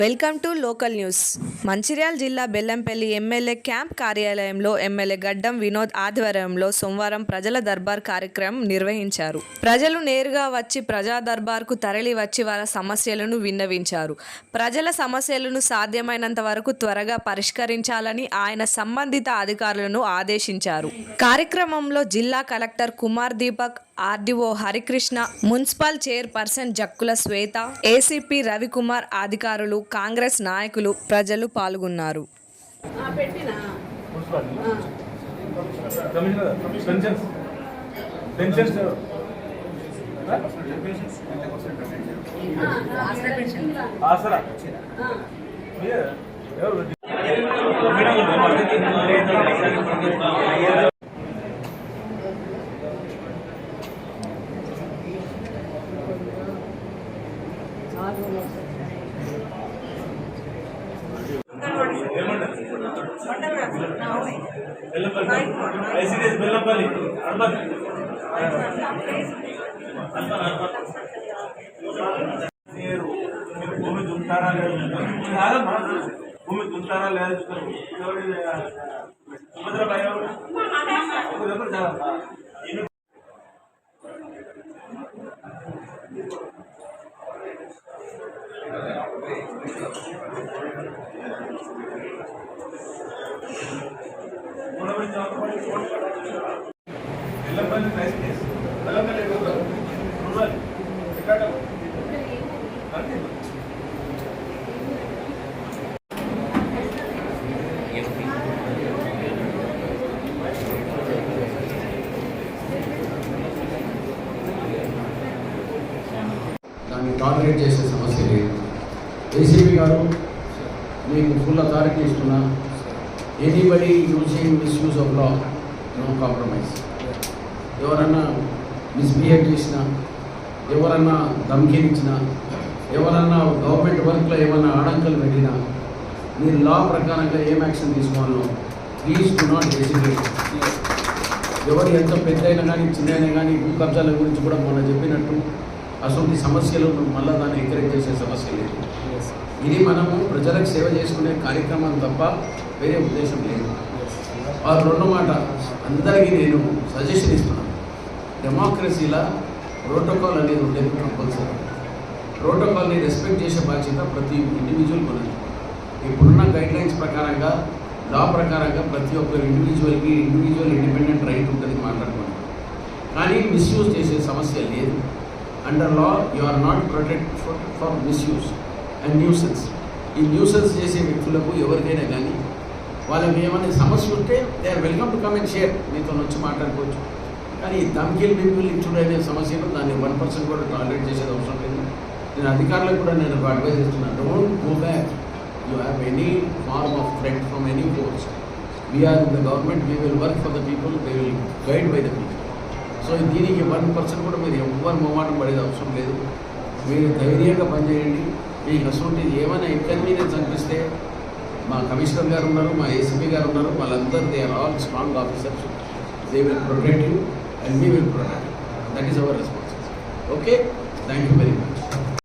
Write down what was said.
Welcome to local news. Mancherial జిల్లా Bellampalli MLA camp కార్యాలయంలో MLA గడ్డం వినోద్ ఆధ్వర్యంలో సోమవారం ప్రజల దర్బార్ కార్యక్రమం నిర్వహించారు. ప్రజలు నేరుగా వచ్చి ప్రజా దర్బార్కు తరలి వచ్చి వారి సమస్యలను విన్నవించారు. ప్రజల సమస్యలను సాధ్యమైనంత వరకు త్వరగా పరిష్కరించాలని ఆయన సంబంధిత అధికారులను ఆదేశించారు. కార్యక్రమంలో జిల్లా collector Kumar Deepak, RDO Harikrishna, municipal chairperson Jakkula Swetha, ACP Ravikumar, అధికారులు, కాంగ్రెస్ నాయకులు, ప్రజలు పాల్గొన్నారు. భూమి దుంతారా లేదా సుభద్ర భయం దాన్ని టాలరేట్ చేసే సమస్య లేదు. ఏసీపీ గారు మీకు ఫుల్ అథారిటీ ఇస్తున్నా. Anybody using misuse of law, no compromise. ఎవరన్నా మిస్బిహేవ్ చేసినా, ఎవరన్నా ధమ్కినిచ్చినా, ఎవరన్నా గవర్నమెంట్ వర్క్లో ఏమన్నా ఆడంకలు పెట్టినా, మీరు లా ప్రకారంగా ఏం యాక్షన్ తీసుకోవాలో ప్లీజ్ డు నాట్ హెసిటేట్. ఎవరు ఎంత పెద్ద అయినా కానీ చిన్న అయినా కానీ భూ కబ్జాల గురించి కూడా మొన్న చెప్పినట్టు అటువంటి సమస్యలు మళ్ళీ దాన్ని ఎంకరేజ్ చేసే సమస్య లేదు. ఇది మనము ప్రజలకు సేవ చేసుకునే కార్యక్రమం తప్ప వేరే ఉద్దేశం లేదు. ఆ రెండో మాట అందరికీ నేను సజెషన్ ఇస్తున్నాను. డెమోక్రసీలో ప్రోటోకాల్ అనేది ఉండేది కంపల్సరీ. ప్రోటోకాల్ని రెస్పెక్ట్ చేసే బాధ్యత ప్రతి ఇండివిజువల్ ఉన్నది. ఇప్పుడున్న గైడ్లైన్స్ ప్రకారంగా, లా ప్రకారంగా ప్రతి ఒక్క ఇండివిజువల్కి ఇండిపెండెంట్ రైట్ ఉంటుంది మాట్లాడుకోండి. కానీ మిస్యూజ్ చేసే సమస్య లేదు. Under law you are not protect for misuse and nuisance. ఈ న్యూసెన్స్ చేసే వ్యక్తులకు ఎవరికైనా కానీ వాళ్ళకి ఏమైనా సమస్య ఉంటే they are welcome to come and share, మీతో వచ్చి మాట్లాడుకోవచ్చు. కానీ ఈ ధమ్కీలు బింపులు ఇచ్చుడు అనే సమస్యను దాన్ని 1% కూడా టాలరేట్ చేసేది అవసరం లేదు. నేను అధికారులకు కూడా నేను అడ్వైజ్ చేస్తున్నాను, don't go back. You have any form of threat from any force. We are in the government, we will work for the people, they will guide by the people. So దీనికి 1% కూడా మీరు ఎవ్వరు మొహమాటం పడేది అవసరం లేదు. మీరు ధైర్యంగా పనిచేయండి. మీకు అసలు ఏమైనా ఇన్కన్వీనియన్స్ అనిపిస్తే మా కమిషనర్ గారు ఉన్నారు, మా ఏసీపీ గారు ఉన్నారు, వాళ్ళందరూ they are all strong officers. They will protect you and we will protect. That is our responsibility. Okay, thank you very much.